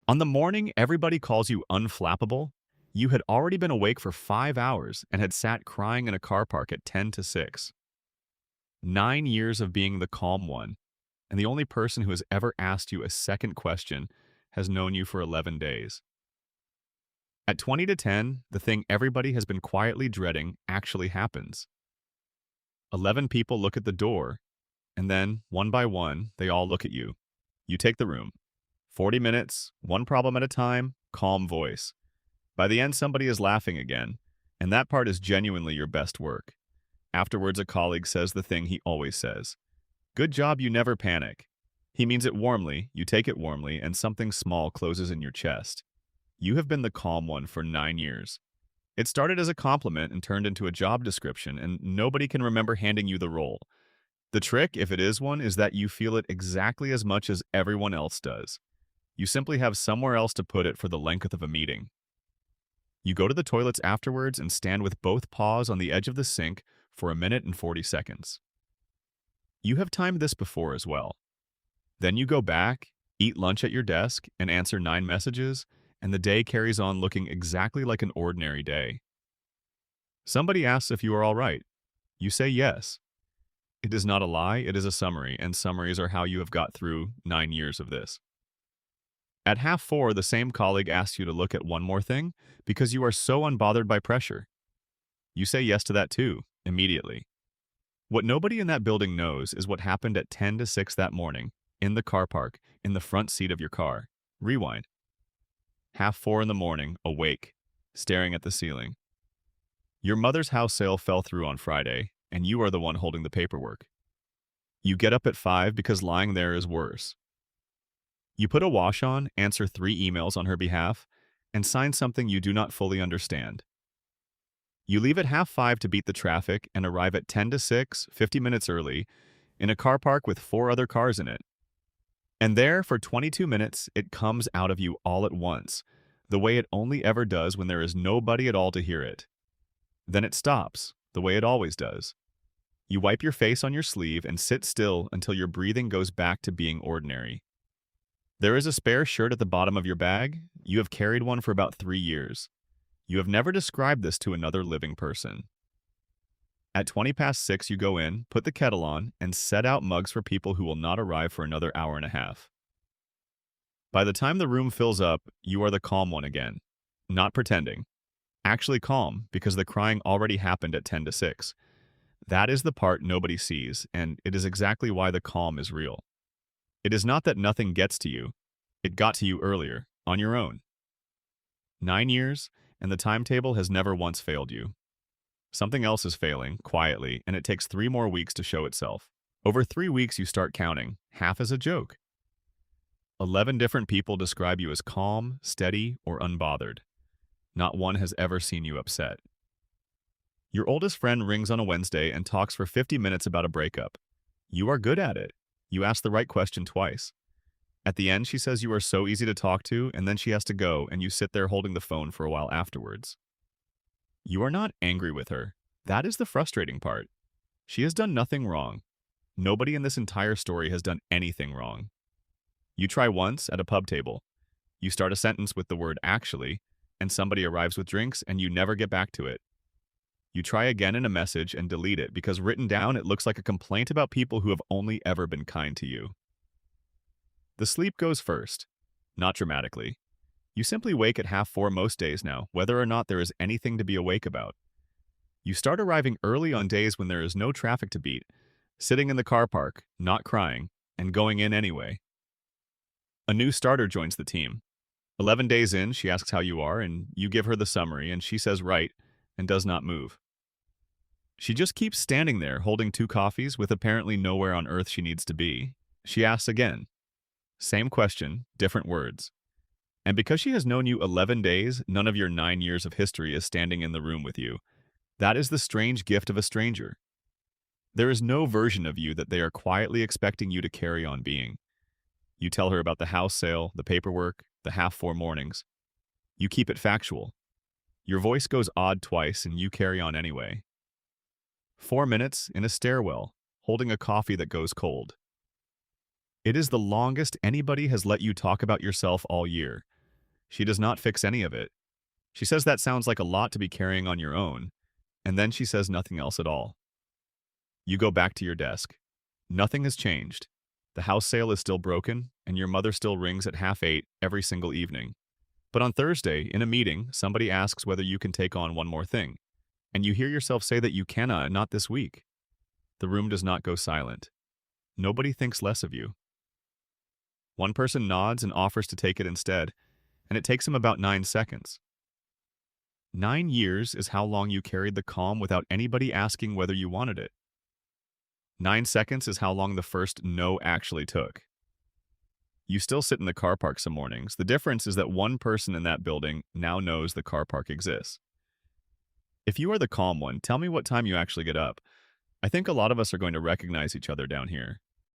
On the morning everybody calls you unflappable, you had already been awake for 5 hours and had sat crying in a car park at 10 to 6. 9 years of being the calm one, and the only person who has ever asked you a second question has known you for 11 days. At 20 to 10, the thing everybody has been quietly dreading actually happens. 11 people look at the door, and then, one by one, they all look at you. You take the room. 40 minutes, one problem at a time, calm voice. By the end, somebody is laughing again, and that part is genuinely your best work. Afterwards, a colleague says the thing he always says. Good job, you never panic. He means it warmly, you take it warmly, and something small closes in your chest. You have been the calm one for 9 years. It started as a compliment and turned into a job description, and nobody can remember handing you the role. The trick, if it is one, is that you feel it exactly as much as everyone else does. You simply have somewhere else to put it for the length of a meeting. You go to the toilets afterwards and stand with both paws on the edge of the sink for 1 minute and 40 seconds. You have timed this before as well. Then you go back, eat lunch at your desk, and answer 9 messages, and the day carries on looking exactly like an ordinary day. Somebody asks if you are all right. You say yes. It is not a lie, it is a summary, and summaries are how you have got through 9 years of this. At 3:30, the same colleague asks you to look at one more thing because you are so unbothered by pressure. You say yes to that too, immediately. What nobody in that building knows is what happened at 10 to 6 that morning, in the car park, in the front seat of your car. Rewind. 3:30 in the morning, awake, staring at the ceiling. Your mother's house sale fell through on Friday, and you are the one holding the paperwork. You get up at 5 because lying there is worse. You put a wash on, answer 3 emails on her behalf, and sign something you do not fully understand. You leave at 5:30 to beat the traffic and arrive at 10 to 6, 50 minutes early, in a car park with 4 other cars in it. And there, for 22 minutes, it comes out of you all at once, the way it only ever does when there is nobody at all to hear it. Then it stops, the way it always does. You wipe your face on your sleeve and sit still until your breathing goes back to being ordinary. There is a spare shirt at the bottom of your bag. You have carried one for about 3 years. You have never described this to another living person. At 20 past 6, you go in, put the kettle on, and set out mugs for people who will not arrive for another hour and a half. By the time the room fills up, you are the calm one again. Not pretending. Actually calm, because the crying already happened at 10 to 6. That is the part nobody sees, and it is exactly why the calm is real. It is not that nothing gets to you. It got to you earlier, on your own. 9 years, and the timetable has never once failed you. Something else is failing, quietly, and it takes 3 more weeks to show itself. Over 3 weeks you start counting, half as a joke. 11 different people describe you as calm, steady, or unbothered. Not one has ever seen you upset. Your oldest friend rings on a Wednesday and talks for 50 minutes about a breakup. You are good at it. You ask the right question twice. At the end, she says you are so easy to talk to, and then she has to go, and you sit there holding the phone for a while afterwards. You are not angry with her. That is the frustrating part. She has done nothing wrong. Nobody in this entire story has done anything wrong. You try once at a pub table. You start a sentence with the word actually, and somebody arrives with drinks, and you never get back to it. You try again in a message and delete it because written down it looks like a complaint about people who have only ever been kind to you. The sleep goes first, not dramatically. You simply wake at 3:30 most days now, whether or not there is anything to be awake about. You start arriving early on days when there is no traffic to beat, sitting in the car park, not crying, and going in anyway. A new starter joins the team. 11 days in, she asks how you are, and you give her the summary, and she says right, and does not move. She just keeps standing there, holding 2 coffees, with apparently nowhere on earth she needs to be. She asks again. Same question, different words. And because she has known you 11 days, none of your 9 years of history is standing in the room with you. That is the strange gift of a stranger. There is no version of you that they are quietly expecting you to carry on being. You tell her about the house sale, the paperwork, the 3:30 mornings. You keep it factual. Your voice goes odd twice, and you carry on anyway. 4 minutes in a stairwell, holding a coffee that goes cold. It is the longest anybody has let you talk about yourself all year. She does not fix any of it. She says that sounds like a lot to be carrying on your own, and then she says nothing else at all. You go back to your desk. Nothing has changed. The house sale is still broken, and your mother still rings at 8:30 every single evening. But on Thursday, in a meeting, somebody asks whether you can take on one more thing, and you hear yourself say that you cannot, not this week. The room does not go silent. Nobody thinks less of you. One person nods and offers to take it instead, and it takes him about 9 seconds. 9 years is how long you carried the calm without anybody asking whether you wanted it. 9 seconds is how long the first no actually took. You still sit in the car park some mornings. The difference is that one person in that building now knows the car park exists. If you are the calm one, tell me what time you actually get up. I think a lot of us are going to recognize each other down here.